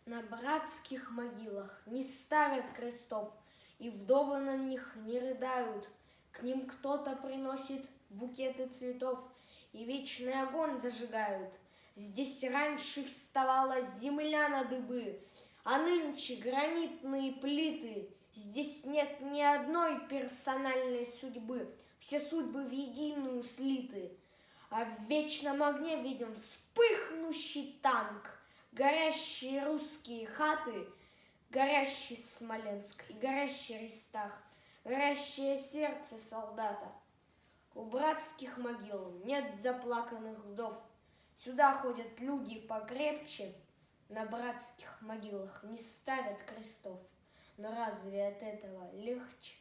На братских могилах не ставят крестов, и вдовы на них не рыдают. К ним кто-то приносит букеты цветов, и вечный огонь зажигают. Здесь раньше вставала земля на дыбы, а нынче гранитные плиты. Здесь нет ни одной персональной судьбы, все судьбы в единую слиты. А в вечном огне виден вспыхнущий танк, горящие русские хаты, горящий Смоленск и горящий Рейхстаг, горящее сердце солдата. У братских могил нет заплаканных вдов, сюда ходят люди покрепче, на братских могилах не ставят крестов. Но разве от этого легче?